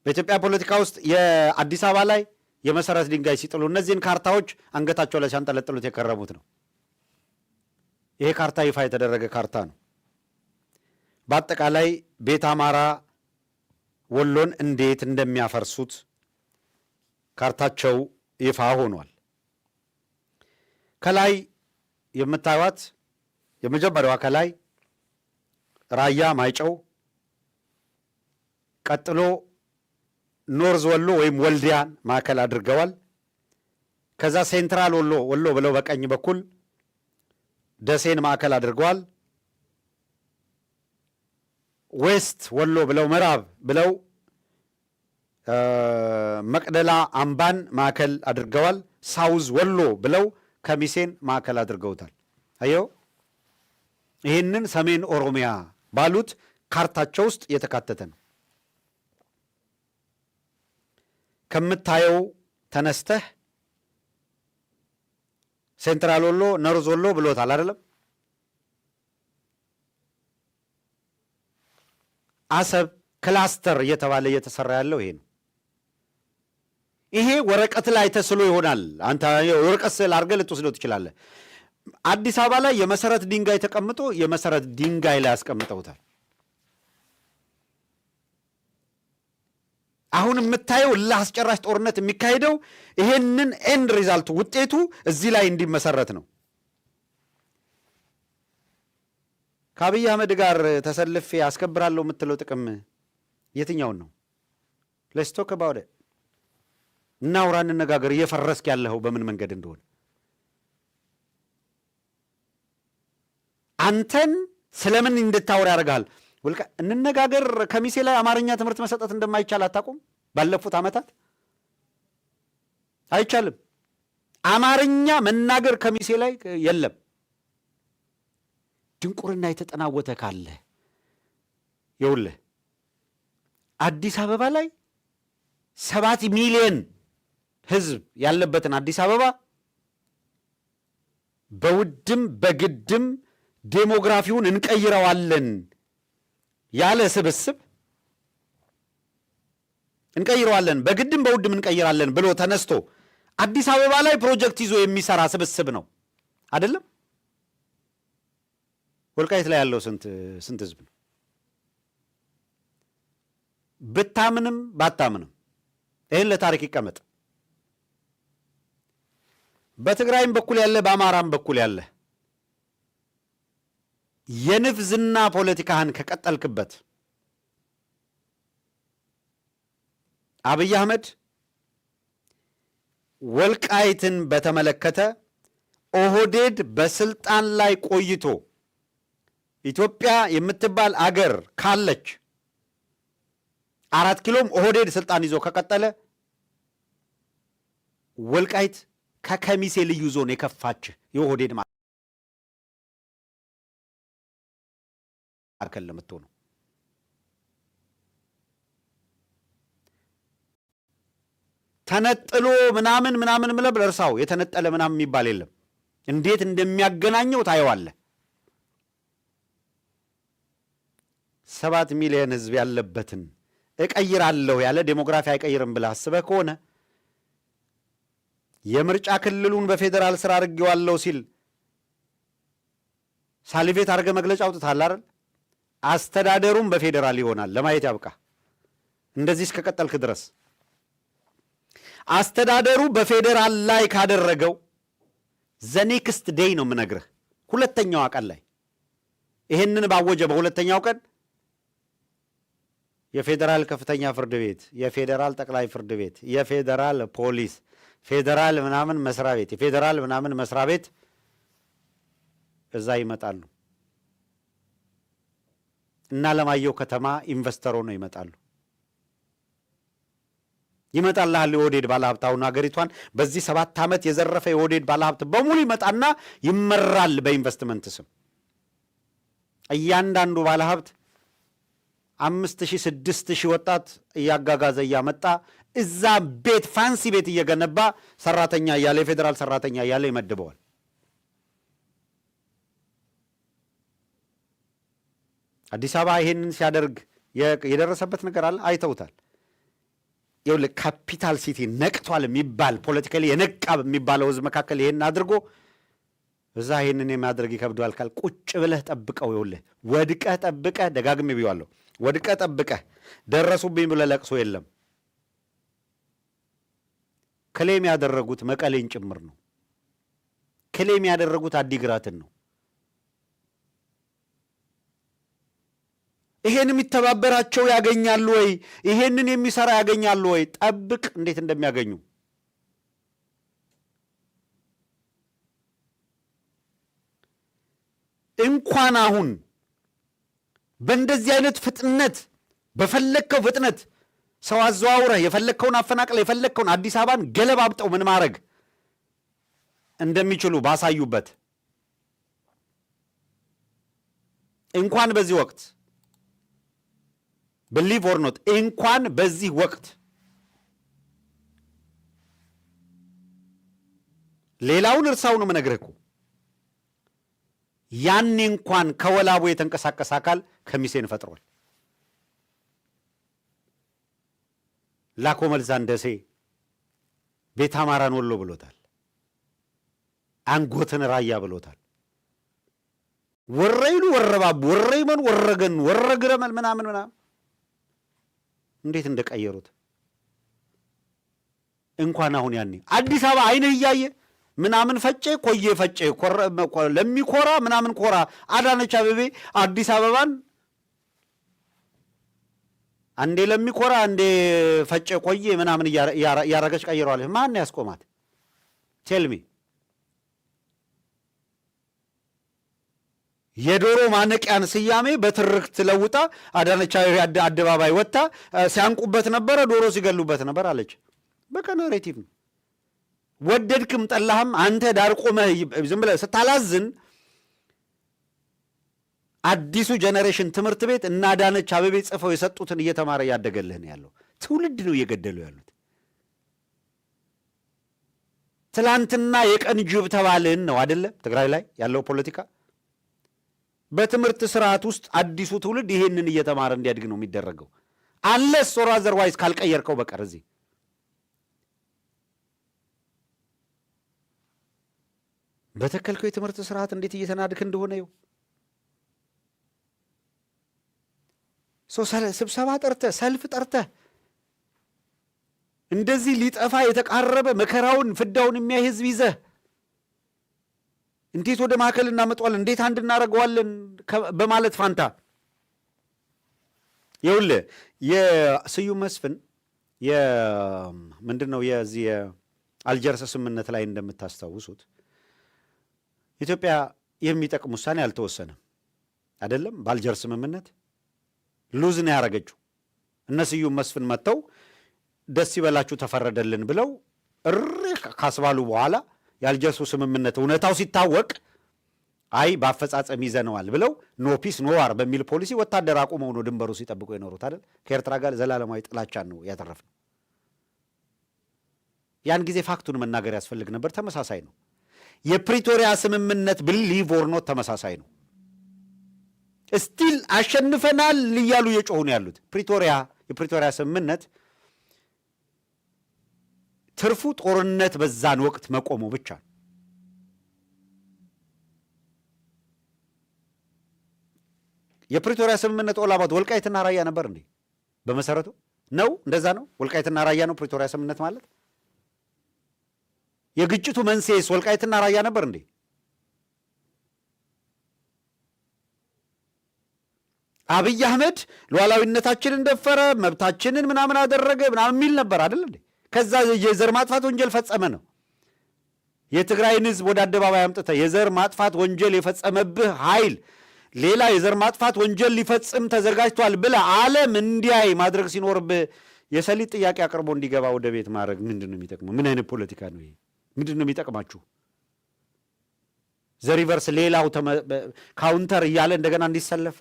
በኢትዮጵያ ፖለቲካ ውስጥ የአዲስ አበባ ላይ የመሰረት ድንጋይ ሲጥሉ እነዚህን ካርታዎች አንገታቸው ላይ ሲያንጠለጥሉት የከረሙት ነው። ይሄ ካርታ ይፋ የተደረገ ካርታ ነው። በአጠቃላይ ቤት አማራ ወሎን እንዴት እንደሚያፈርሱት ካርታቸው ይፋ ሆኗል። ከላይ የምታዩት የመጀመሪያዋ ከላይ ራያ ማይጨው፣ ቀጥሎ ኖርዝ ወሎ ወይም ወልዲያን ማዕከል አድርገዋል። ከዛ ሴንትራል ወሎ ብለው በቀኝ በኩል ደሴን ማዕከል አድርገዋል። ዌስት ወሎ ብለው ምዕራብ ብለው መቅደላ አምባን ማዕከል አድርገዋል። ሳውዝ ወሎ ብለው ከሚሴን ማዕከል አድርገውታል። አየው፣ ይህንን ሰሜን ኦሮሚያ ባሉት ካርታቸው ውስጥ የተካተተ ነው። ከምታየው ተነስተህ ሴንትራል ወሎ ኖርዝ ወሎ ብሎታል አይደለም? አሰብ ክላስተር እየተባለ እየተሰራ ያለው ይሄ ነው። ይሄ ወረቀት ላይ ተስሎ ይሆናል። አንተ ወረቀት ስዕል አድርገህ ልትወስደው ትችላለህ። አዲስ አበባ ላይ የመሰረት ድንጋይ ተቀምጦ የመሰረት ድንጋይ ላይ ያስቀምጠውታል። አሁን የምታየው ለአስጨራሽ ጦርነት የሚካሄደው ይሄንን ኤንድ ሪዛልቱ ውጤቱ እዚህ ላይ እንዲመሰረት ነው። ከአብይ አህመድ ጋር ተሰልፌ አስከብራለሁ የምትለው ጥቅም የትኛውን ነው? ሌትስ ቶክ አባውት ኢት። እናውራ፣ እንነጋገር። እየፈረስክ ያለኸው በምን መንገድ እንደሆነ አንተን ስለምን እንድታወራ ያደርጋል። እንነጋገር። ከሚሴ ላይ አማርኛ ትምህርት መሰጠት እንደማይቻል አታውቁም? ባለፉት ዓመታት አይቻልም። አማርኛ መናገር ከሚሴ ላይ የለም። ድንቁርና የተጠናወተ ካለ ይኸውልህ፣ አዲስ አበባ ላይ 7 ሚሊዮን ሕዝብ ያለበትን አዲስ አበባ በውድም በግድም ዴሞግራፊውን እንቀይረዋለን ያለ ስብስብ እንቀይረዋለን፣ በግድም በውድም እንቀይራለን ብሎ ተነስቶ አዲስ አበባ ላይ ፕሮጀክት ይዞ የሚሰራ ስብስብ ነው አይደለም? ወልቃይት ላይ ያለው ስንት ህዝብ ነው? ብታምንም ባታምንም ይህን ለታሪክ ይቀመጥ። በትግራይም በኩል ያለ በአማራም በኩል ያለ የንፍዝና ፖለቲካህን ከቀጠልክበት አብይ አህመድ ወልቃይትን በተመለከተ ኦህዴድ በስልጣን ላይ ቆይቶ ኢትዮጵያ የምትባል አገር ካለች 4 ኪሎም ኦህዴድ ስልጣን ይዞ ከቀጠለ ወልቃይት ከከሚሴ ልዩ ዞን የከፋች የኦህዴድ ማዕከል ለምትሆነው ተነጥሎ ምናምን ምለብ ለርሳው የተነጠለ ምናምን የሚባል የለም። እንዴት እንደሚያገናኘው ታየዋለህ። 7 ሚሊዮን ህዝብ ያለበትን እቀይራለሁ ያለ ዴሞግራፊ አይቀይርም ብለህ አስበህ ከሆነ የምርጫ ክልሉን በፌዴራል ስራ አድርጌዋለሁ ሲል ሳሊቬት አድርገህ መግለጫ አውጥተሃል አይደል? አስተዳደሩም በፌዴራል ይሆናል። ለማየት ያብቃ። እንደዚህ እስከቀጠልክ ድረስ አስተዳደሩ በፌዴራል ላይ ካደረገው ዘኔክስት ዴይ ነው የምነግርህ። ሁለተኛው ቀን ላይ ይህንን ባወጀ በሁለተኛው ቀን የፌዴራል ከፍተኛ ፍርድ ቤት፣ የፌዴራል ጠቅላይ ፍርድ ቤት፣ የፌዴራል ፖሊስ፣ ፌዴራል ምናምን መስሪያ ቤት፣ የፌዴራል ምናምን መስሪያ ቤት እዛ ይመጣሉ እና ለማየሁ ከተማ ኢንቨስተር ሆነው ይመጣሉ። ይመጣልሃል የኦህዴድ ባለሀብት። አሁን ሀገሪቷን በዚህ 7 ዓመት የዘረፈ የኦህዴድ ባለሀብት በሙሉ ይመጣና ይመራል በኢንቨስትመንት ስም። እያንዳንዱ ባለሀብት 5,000 6,000 ወጣት እያጋጋዘ እያመጣ እዛ ቤት ፋንሲ ቤት እየገነባ ሰራተኛ እያለ የፌዴራል ሰራተኛ እያለ ይመድበዋል። አዲስ አበባ ይሄንን ሲያደርግ የደረሰበት ነገር አለ፣ አይተውታል። ይኸውልህ ካፒታል ሲቲ ነቅቷል የሚባል ፖለቲካሊ የነቃ የሚባለው ህዝብ መካከል ይሄን አድርጎ እዛ ይሄንን የማድረግ ይከብደዋል ካል ቁጭ ብለህ ጠብቀው። ይኸውልህ ወድቀህ ጠብቀህ ደጋግሜ ብየዋለሁ። ወድቀህ ጠብቀህ ደረሱብኝ ብለህ ለቅሶ የለም። ክሌም ያደረጉት መቀሌን ጭምር ነው። ክሌም ያደረጉት አዲግራትን ነው። ይሄን የሚተባበራቸው ያገኛሉ ወይ? ይሄንን የሚሰራ ያገኛሉ ወይ? ጠብቅ እንዴት እንደሚያገኙ። እንኳን አሁን በእንደዚህ አይነት ፍጥነት በፈለግከው ፍጥነት ሰው አዘዋውረህ የፈለግከውን አፈናቅለ የፈለግከውን አዲስ አበባን ገለባብጠው ምን ማድረግ እንደሚችሉ ባሳዩበት እንኳን በዚህ ወቅት believe or not እንኳን በዚህ ወቅት ሌላውን እርሳው ነው የምነግርህ እኮ ያኔ እንኳን ከወላቡ የተንቀሳቀሰ አካል ከሚሴን ፈጥሯል። ላኮ መልዛን ደሴ ቤት አማራን ወሎ ብሎታል። አንጎትን ራያ ብሎታል። ወረይሉ ወረባቡ ወረይመን ወረገን ወረግረመል ምናምን እንዴት እንደቀየሩት እንኳን አሁን ያኔ አዲስ አበባ አይነ እያየ ምናምን ፈጨ ኮየ ፈጨ ለሚኮራ ምናምን ኮራ አዳነች አቤቤ አዲስ አበባን አንዴ ለሚኮራ አንዴ ፈጨ ኮየ ምናምን ያረገች ቀይረዋለች። ማን ያስቆማት? ቴልሚ የዶሮ ማነቂያን ስያሜ በትርክት ለውጣ አዳነች አቤቤ አደባባይ ወጣ ሲያንቁበት ነበረ፣ ዶሮ ሲገሉበት ነበር አለች። በቃ ናሬቲቭ ነው። ወደድክም ጠላህም አንተ ዳር ቆመህ ዝም ብለህ ስታላዝን አዲሱ ጄኔሬሽን ትምህርት ቤት እና አዳነች አቤቤ ጽፈው የሰጡትን እየተማረ ያደገልህ ነው ያለው። ትውልድ ነው እየገደሉ ያሉት። ትላንትና የቀን ጅብ ተባልን ነው አይደለ? ትግራይ ላይ ያለው ፖለቲካ በትምህርት ስርዓት ውስጥ አዲሱ ትውልድ ይሄንን እየተማረ እንዲያድግ ነው የሚደረገው። አንለስ ኦር አዘርዋይዝ ካልቀየርከው በቀር እዚህ በተከልከው የትምህርት ስርዓት እንዴት እየተናድክ እንደሆነ ይው ስብሰባ ጠርተህ ሰልፍ ጠርተህ እንደዚህ ሊጠፋ የተቃረበ መከራውን ፍዳውን የሚያይ ህዝብ ይዘህ እንዴት ወደ ማዕከል እናመጣዋለን እንዴት አንድ እናደርገዋለን በማለት ፋንታ ይኸውልህ የስዩም መስፍን ምንድን ነው የዚህ አልጀርስ ስምምነት ላይ እንደምታስታውሱት ኢትዮጵያ የሚጠቅም ውሳኔ አልተወሰነም አይደለም። በአልጀርስ ስምምነት ሉዝ ነው ያደረገችው። እነ ስዩም መስፍን መጥተው ደስ ይበላችሁ ተፈረደልን ብለው ካስባሉ በኋላ የአልጀርሱ ስምምነት እውነታው ሲታወቅ አይ በአፈጻጸም ይዘነዋል ብለው ኖ ፒስ ኖ ዋር በሚል ፖሊሲ ወታደር አቁመው ነው ድንበሩ ሲጠብቁ የኖሩት አይደል። ከኤርትራ ጋር ዘላለማዊ ጥላቻን ነው ያተረፍነው። ያን ጊዜ ፋክቱን መናገር ያስፈልግ ነበር። ተመሳሳይ ነው። የፕሪቶሪያ ስምምነት ብሊቭ ኦር ኖት ተመሳሳይ ነው። ስቲል አሸንፈናል እያሉ እየጮሁ ነው ያሉት። የፕሪቶሪያ ስምምነት ትርፉ ጦርነት በዛን ወቅት መቆሙ ብቻ ነው። የፕሪቶሪያ ስምምነት ኦላባት ወልቃይትና ራያ ነበር እንዴ? በመሰረቱ ነው እንደዛ ነው። ወልቃይትና ራያ ነው ፕሪቶሪያ ስምምነት ማለት። የግጭቱ መንስኤስ ወልቃይትና ራያ ነበር እንዴ? አብይ አህመድ ሉዓላዊነታችንን ደፈረ፣ መብታችንን ምናምን አደረገ ምናምን የሚል ነበር አይደል እንዴ? ከዛ የዘር ማጥፋት ወንጀል ፈጸመ ነው። የትግራይን ህዝብ ወደ አደባባይ አምጥተህ የዘር ማጥፋት ወንጀል የፈጸመብህ ኃይል ሌላ የዘር ማጥፋት ወንጀል ሊፈጽም ተዘጋጅቷል ብለህ ዓለም እንዲያይ ማድረግ ሲኖርብህ የሰሊጥ ጥያቄ አቅርቦ እንዲገባ ወደ ቤት ማድረግ ምንድን ነው የሚጠቅመው? ምን አይነት ፖለቲካ ነው ይሄ? ምንድን ነው የሚጠቅማችሁ? ዘሪቨርስ ሌላው ካውንተር እያለ እንደገና እንዲሰለፍ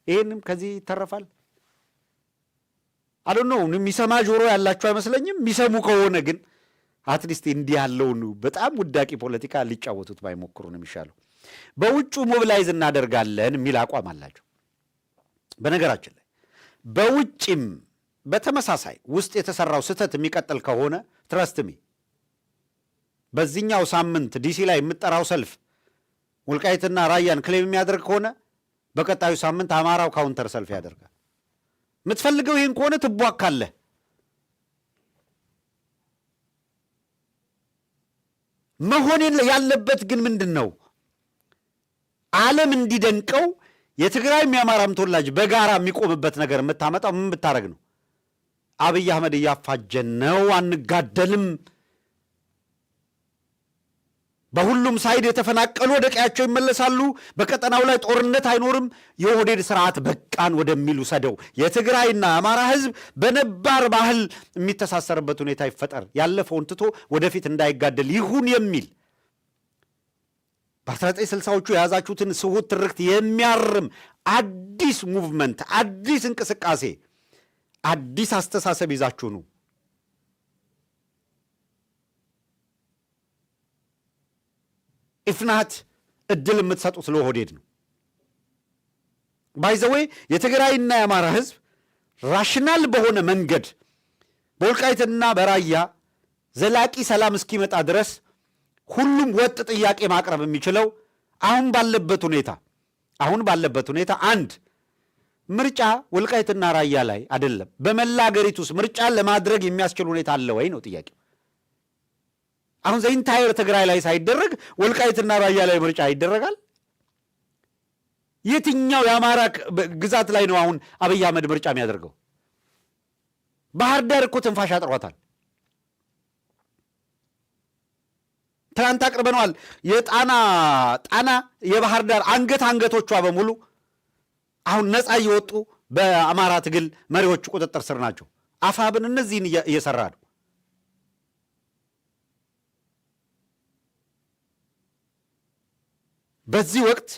ይህንም ከዚህ ይተረፋል። አዶ ነው የሚሰማ ጆሮ ያላችሁ አይመስለኝም። የሚሰሙ ከሆነ ግን አትሊስት እንዲህ ያለውን በጣም ውዳቂ ፖለቲካ ሊጫወቱት ባይሞክሩ ነው የሚሻለው። በውጩ ሞቢላይዝ እናደርጋለን የሚል አቋም አላቸው። በነገራችን ላይ በውጭም በተመሳሳይ ውስጥ የተሰራው ስህተት የሚቀጥል ከሆነ ትረስትሚ በዚህኛው ሳምንት ዲሲ ላይ የምጠራው ሰልፍ ወልቃይትና ራያን ክሌም የሚያደርግ ከሆነ በቀጣዩ ሳምንት አማራው ካውንተር ሰልፍ ያደርጋል። የምትፈልገው ይህን ከሆነ ትቧካለህ። መሆን ያለበት ግን ምንድን ነው? ዓለም እንዲደንቀው የትግራይም የአማራም ተወላጅ በጋራ የሚቆምበት ነገር የምታመጣው ምን ብታረግ ነው? አብይ አህመድ እያፋጀን ነው፣ አንጋደልም፣ በሁሉም ሳይድ የተፈናቀሉ ወደ ቀያቸው ይመለሳሉ፣ በቀጠናው ላይ ጦርነት አይኖርም፣ የኦህዴድ ስርዓት በቃን ወደሚሉ ሰደው የትግራይና የአማራ ህዝብ በነባር ባህል የሚተሳሰርበት ሁኔታ ይፈጠር፣ ያለፈውን ትቶ ወደፊት እንዳይጋደል ይሁን የሚል በ1960ዎቹ የያዛችሁትን ስሁት ትርክት የሚያርም አዲስ ሙቭመንት፣ አዲስ እንቅስቃሴ፣ አዲስ አስተሳሰብ ይዛችሁ ነው። ኢፍናት እድል የምትሰጡት ለኦህዴድ ነው። ባይዘዌ የትግራይና የአማራ ህዝብ ራሽናል በሆነ መንገድ በወልቃይትና በራያ ዘላቂ ሰላም እስኪመጣ ድረስ ሁሉም ወጥ ጥያቄ ማቅረብ የሚችለው አሁን ባለበት ሁኔታ አንድ ምርጫ ወልቃይትና ራያ ላይ አይደለም፣ በመላ አገሪቱ ውስጥ ምርጫን ለማድረግ የሚያስችል ሁኔታ አለ ወይ ነው ጥያቄው። አሁን ዘኢንታየር ትግራይ ላይ ሳይደረግ ወልቃይትና ራያ ላይ ምርጫ ይደረጋል? የትኛው የአማራ ግዛት ላይ ነው አሁን አብይ አህመድ ምርጫ የሚያደርገው? ባህር ዳር እኮ ትንፋሽ አጥሯታል። ትናንት አቅርበነዋል። ጣና የባህር ዳር አንገቶቿ በሙሉ አሁን ነፃ እየወጡ በአማራ ትግል መሪዎቹ ቁጥጥር ስር ናቸው። አፋብን እነዚህን እየሰራ ነው። በዚህ ወቅት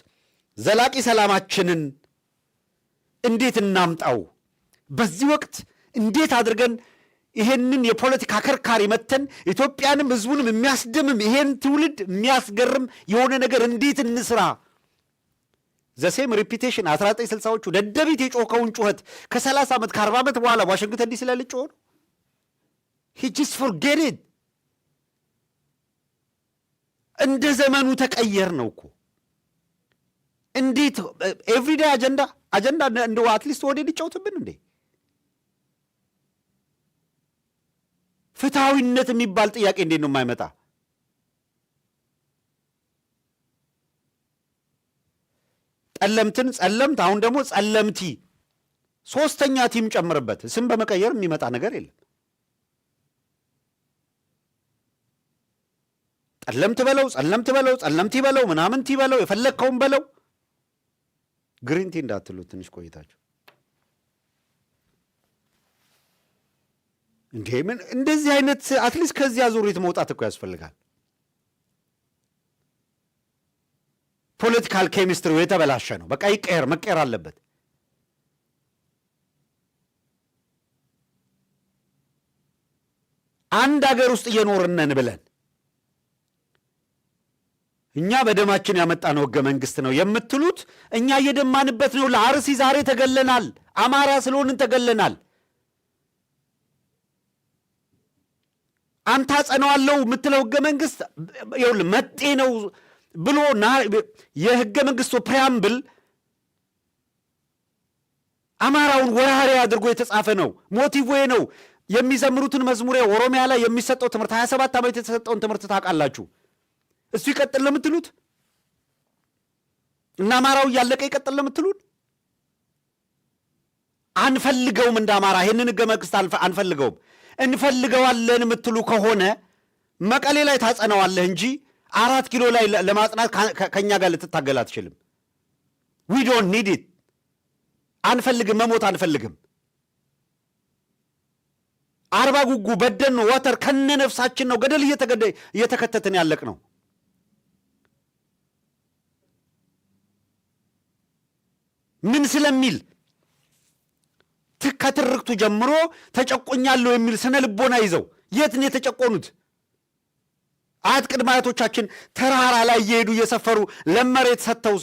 ዘላቂ ሰላማችንን እንዴት እናምጣው? በዚህ ወቅት እንዴት አድርገን ይሄንን የፖለቲካ ከርካሪ መተን ኢትዮጵያንም ህዝቡንም የሚያስደምም ይሄን ትውልድ የሚያስገርም የሆነ ነገር እንዴት እንስራ? ዘሴም ሪፒቴሽን 1960ዎቹ ደደቢት የጮኸውን ጩኸት ከ30 ዓመት ከ40 ዓመት በኋላ ዋሽንግተን ዲሲ ላይ ልጮኸው ነው። ሂ ጀስት ፎርጌት። እንደ ዘመኑ ተቀየር ነው እኮ። እንዴት ኤቭሪዴይ አጀንዳ እንደው አትሊስት ወዴት ይጫውትብን እንዴ? ፍትሐዊነት የሚባል ጥያቄ እንዴት ነው የማይመጣ? ጠለምትን ጸለምት፣ አሁን ደግሞ ጸለምቲ፣ ሶስተኛ ቲም ጨምርበት። ስም በመቀየር የሚመጣ ነገር የለም። ጠለምት በለው፣ ጸለምት በለው፣ ጸለምቲ በለው፣ ምናምንቲ በለው፣ የፈለግከውን በለው። ግሪንቲ እንዳትሉት ትንሽ ቆይታችሁ እንዴ! ምን እንደዚህ አይነት አትሊስት ከዚያ ዙሪት መውጣት እኮ ያስፈልጋል። ፖለቲካል ኬሚስትሪው የተበላሸ ነው። በቃ መቀየር አለበት። አንድ ሀገር ውስጥ እየኖርነን ብለን እኛ በደማችን ያመጣነው ህገ መንግስት ነው የምትሉት፣ እኛ እየደማንበት ነው። ለአርሲ ዛሬ ተገለናል። አማራ ስለሆንን ተገለናል። አንተ አጸናዋለሁ የምትለው ህገ መንግስት ይኸውልህ መጤ ነው ብሎ የህገ መንግስቱ ፕሪያምብል አማራውን ወራሪ አድርጎ የተጻፈ ነው። ሞቲቭ ነው። የሚዘምሩትን መዝሙር ኦሮሚያ ላይ የሚሰጠው ትምህርት 27 ዓመት የተሰጠውን ትምህርት ታውቃላችሁ። እሱ ይቀጥል ለምትሉት እና አማራው እያለቀ ይቀጥል ለምትሉት አንፈልገውም። እንደ አማራ ይህንን ህገ መንግስት አንፈልገውም። እንፈልገዋለን የምትሉ ከሆነ መቀሌ ላይ ታጸናዋለህ እንጂ 4 ኪሎ ላይ ለማጽናት ከኛ ጋር ልትታገል አትችልም። ዊ ዶንት ኒድ ኢት። አንፈልግም፣ መሞት አንፈልግም። አርባ ጉጉ፣ በደኖ፣ ወተር ከነ ነፍሳችን ነው ገደል እየተከተትን ያለቅ ነው። ምን ስለሚል ከትርክቱ ጀምሮ ተጨቆኛለሁ የሚል ስነ ልቦና ይዘው የት ነው የተጨቆኑት? አያት ቅድመ አያቶቻችን ተራራ ላይ እየሄዱ እየሰፈሩ ለመሬት ሰጥተው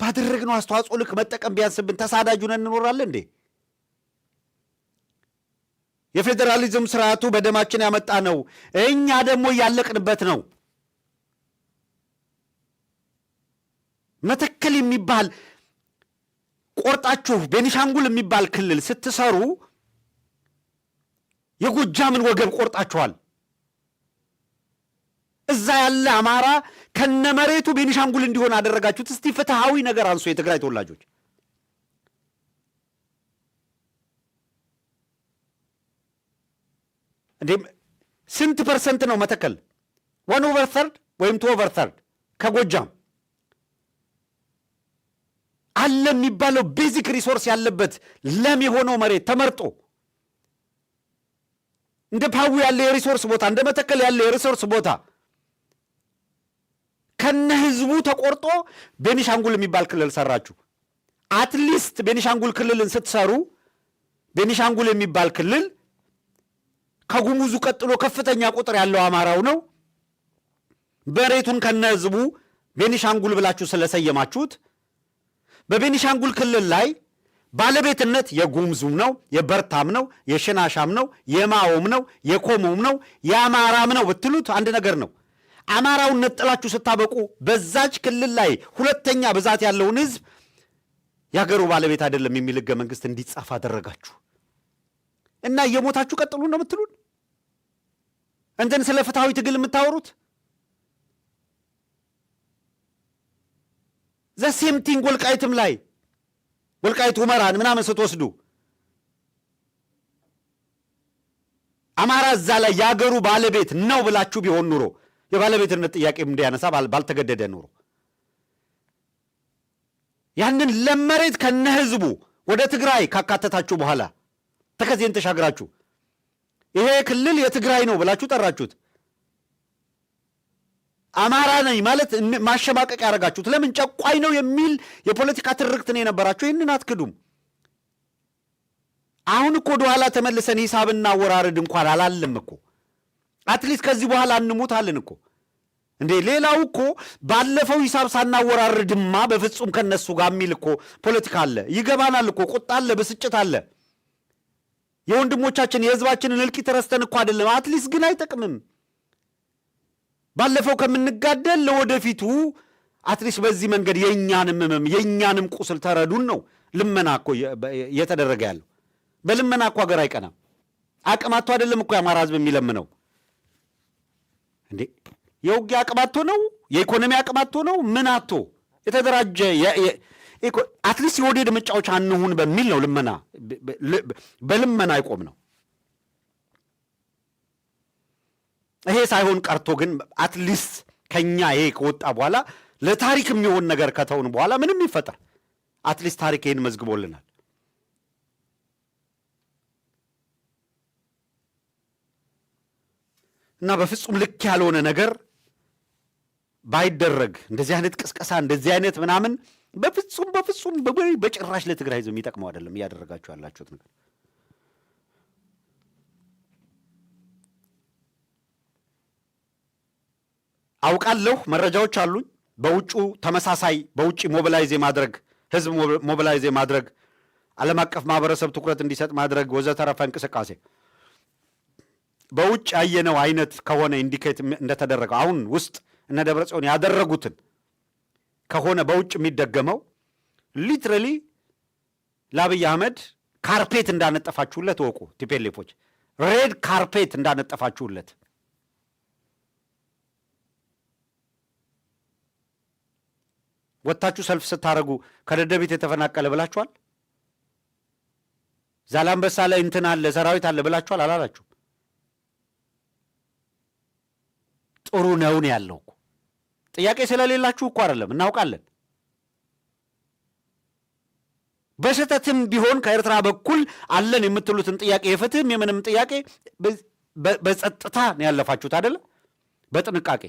ባደረግነው አስተዋጽኦ ልክ መጠቀም ቢያንስብን ተሳዳጁ ነን እንኖራለን እንዴ? የፌዴራሊዝም ስርዓቱ በደማችን ያመጣ ነው፣ እኛ ደግሞ እያለቅንበት ነው። መተከል የሚባል ቆርጣችሁ ቤኒሻንጉል የሚባል ክልል ስትሰሩ የጎጃምን ወገብ ቆርጣችኋል። እዛ ያለ አማራ ከነመሬቱ ቤኒሻንጉል እንዲሆን አደረጋችሁት። እስቲ ፍትሃዊ ነገር አንሱ የትግራይ ተወላጆች። ስንት ፐርሰንት ነው መተከል? 1/3 ወይም 2/3 ከጎጃም አለ የሚባለው ቤዚክ ሪሶርስ ያለበት ለም የሆነው መሬት ተመርጦ እንደ ፓዊ ያለ የሪሶርስ ቦታ፣ እንደ መተከል ያለ የሪሶርስ ቦታ ከነ ህዝቡ ተቆርጦ ቤኒሻንጉል የሚባል ክልል ሰራችሁ። አትሊስት ቤኒሻንጉል ክልልን ስትሰሩ ቤኒሻንጉል የሚባል ክልል ከጉሙዙ ቀጥሎ ከፍተኛ ቁጥር ያለው አማራው ነው። መሬቱን ከነ ህዝቡ ቤኒሻንጉል ብላችሁ ስለሰየማችሁት በቤኒሻንጉል ክልል ላይ ባለቤትነት የጉሙዙም ነው፣ የበርታም ነው፣ የሽናሻም ነው፣ የማኦም ነው፣ የኮሞም ነው፣ የአማራም ነው ብትሉት አንድ ነገር ነው። አማራውን ነጥላችሁ ስታበቁ በዛች ክልል ላይ ሁለተኛ ብዛት ያለውን ህዝብ የሀገሩ ባለቤት አይደለም የሚል ህገ መንግስት እንዲጻፍ አደረጋችሁ እና እየሞታችሁ ቀጥሉ ነው የምትሉን? እንትን ስለ ፍትሃዊ ትግል የምታወሩት ዘሴም ቲንግ ወልቃይትም ላይ ወልቃይት ሁመራን ምናምን ስትወስዱ አማራ እዛ ላይ የሀገሩ ባለቤት ነው ብላችሁ ቢሆን ኑሮ የባለቤትነት ጥያቄም እንዲያነሳ ባልተገደደ ኑሮ ያንን ለመሬት ከነ ህዝቡ ወደ ትግራይ ካካተታችሁ በኋላ ተከዜን ተሻግራችሁ ይሄ ክልል የትግራይ ነው ብላችሁ ጠራችሁት። አማራ ነኝ ማለት ማሸማቀቅ ያደረጋችሁት ለምን? ጨቋይ ነው የሚል የፖለቲካ ትርክት ነው የነበራችሁ። ይህንን አትክዱም። አሁን እኮ ወደኋላ ተመልሰን ሂሳብና ወራረድ እንኳን አላለም እኮ። አትሊስት ከዚህ በኋላ እንሙታለን እኮ እንዴ። ሌላው እኮ ባለፈው ሂሳብ ሳናወራርድማ በፍጹም ከነሱ ጋር የሚል እኮ ፖለቲካ አለ። ይገባናል እኮ። ቁጣ አለ፣ ብስጭት አለ። የወንድሞቻችን የህዝባችንን እልቂት ረስተን እኮ አይደለም። አትሊስት ግን አይጠቅምም። ባለፈው ከምንጋደል ለወደፊቱ አትሊስት በዚህ መንገድ የእኛንም ቁስል ተረዱን ነው ልመና እኮ እየተደረገ ያለው። በልመና እኮ ሀገር አይቀናም። አቅማቶ አይደለም እኮ የአማራ ህዝብ የሚለምነው እንዴ። የውጊያ አቅማቶ ነው? የኢኮኖሚ አቅማቶ ነው? ምን አቶ የተደራጀ አትሊስት የወዴድ መጫወቻ አንሁን በሚል ነው ልመና። በልመና አይቆም ነው። ይሄ ሳይሆን ቀርቶ ግን አትሊስት ከኛ ይሄ ከወጣ በኋላ ለታሪክ የሚሆን ነገር ከተውን በኋላ ምንም ይፈጠር አትሊስት ታሪክ ይሄን መዝግቦልናል። እና በፍጹም ልክ ያልሆነ ነገር ባይደረግ እንደዚህ አይነት ቅስቀሳ እንደዚህ አይነት ምናምን በፍጹም በጭራሽ ለትግራይ ህዝብ የሚጠቅመው አይደለም እያደረጋችሁ ያላችሁት ነገር። አውቃለሁ፣ መረጃዎች አሉኝ። በውጩ ተመሳሳይ በውጭ ሞቢላይዝ ማድረግ ህዝብ ሞቢላይዝ ማድረግ ዓለም አቀፍ ማህበረሰብ ትኩረት እንዲሰጥ ማድረግ ወዘተረፈ እንቅስቃሴ በውጭ ያየነው አይነት ከሆነ ኢንዲኬት እንደተደረገው አሁን ውስጥ እነ ደብረጽዮን ያደረጉትን ከሆነ በውጭ የሚደገመው ሊትራሊ ለአብይ አህመድ ካርፔት እንዳነጠፋችሁለት ወቁ። ቲፔሌፎች ሬድ ካርፔት እንዳነጠፋችሁለት ወጣችሁ ሰልፍ ስታረጉ ከደደቢት የተፈናቀለ ብላችኋል? ዛላምበሳ ላይ እንትን አለ ሰራዊት አለ ብላችኋል? አላላችሁ? ጥሩ ነውን ያለው እኮ ጥያቄ ስለሌላችሁ እኮ አይደለም፣ እናውቃለን። በስህተትም ቢሆን ከኤርትራ በኩል አለን የምትሉትን ጥያቄ የፍትህም የምንም ጥያቄ በጸጥታ ነው ያለፋችሁት አይደለም? በጥንቃቄ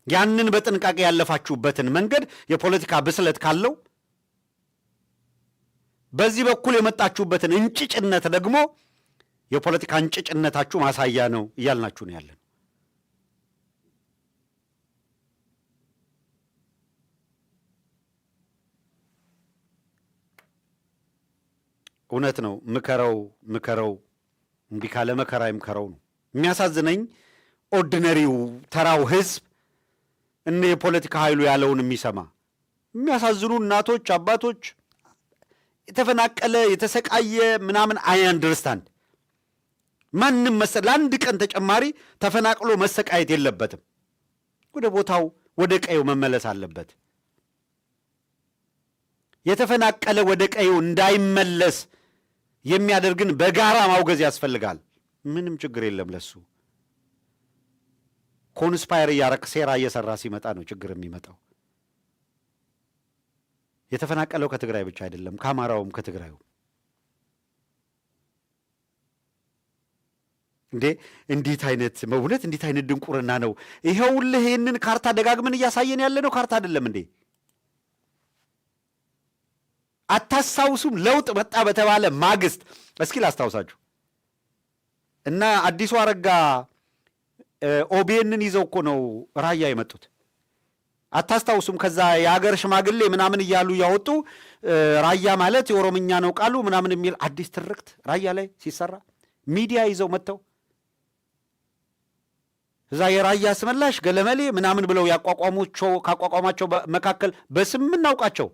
ያንን በጥንቃቄ ያለፋችሁበትን መንገድ የፖለቲካ ብስለት ካለው በዚህ በኩል የመጣችሁበትን እንጭጭነት ደግሞ የፖለቲካ እንጭጭነታችሁ ማሳያ ነው እያልናችሁ ነው ያለን። እውነት ነው። ምከረው እምቢ ካለ መከራ ይምከረው ነው። የሚያሳዝነኝ ኦርዲነሪው ተራው ህዝብ እነ የፖለቲካ ኃይሉ ያለውን የሚሰማ የሚያሳዝኑ እናቶች፣ አባቶች የተፈናቀለ የተሰቃየ ምናምን አይ አንደርስታንድ። ማንም ለአንድ ቀን ተጨማሪ ተፈናቅሎ መሰቃየት የለበትም። ወደ ቦታው ወደ ቀዩ መመለስ አለበት። የተፈናቀለ ወደ ቀዩ እንዳይመለስ የሚያደርግን በጋራ ማውገዝ ያስፈልጋል። ምንም ችግር የለም ለሱ። ኮንስፓየር እያረክ ሴራ እየሰራ ሲመጣ ነው ችግር የሚመጣው። የተፈናቀለው ከትግራይ ብቻ አይደለም፣ ከአማራውም ከትግራዩ። እንዴት አይነት መውለት እንዴት አይነት ድንቁርና ነው! ይኸውልህ ይህንን ካርታ ደጋግመን እያሳየን ያለ ነው ካርታ አይደለም እንዴ? አታስታውሱም? ለውጥ መጣ በተባለ ማግስት እስኪ ላስታውሳችሁ እና አዲሱ አረጋ ኦቤንን ይዘው እኮ ነው ራያ የመጡት። አታስታውሱም? ከዛ የሀገር ሽማግሌ ምናምን እያሉ ያወጡ ራያ ማለት የኦሮምኛ ነው ቃሉ ምናምን የሚል አዲስ ትርክት ራያ ላይ ሲሰራ ሚዲያ ይዘው መጥተው እዛ የራያ አስመላሽ ገለመሌ ምናምን ብለው ካቋቋማቸው መካከል በስም እናውቃቸው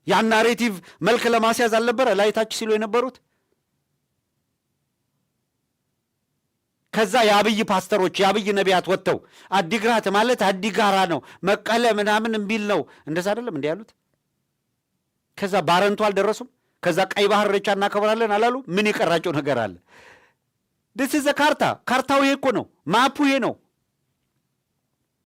ያን ናሬቲቭ መልክ ለማስያዝ አልነበረ ላይታች ሲሉ የነበሩት። ከዛ የአብይ ፓስተሮች የአብይ ነቢያት ወጥተው አዲግራት ማለት አዲጋራ ነው መቀለ ምናምን እምቢል ነው እንደዛ አይደለም እንዲህ ያሉት። ከዛ ባረንቱ አልደረሱም። ከዛ ቀይ ባህር ሬቻ እናከብራለን አላሉ። ምን የቀራቸው ነገር አለ? this is a ካርታው ይሄ እኮ ነው። ማፑ ይሄ ነው።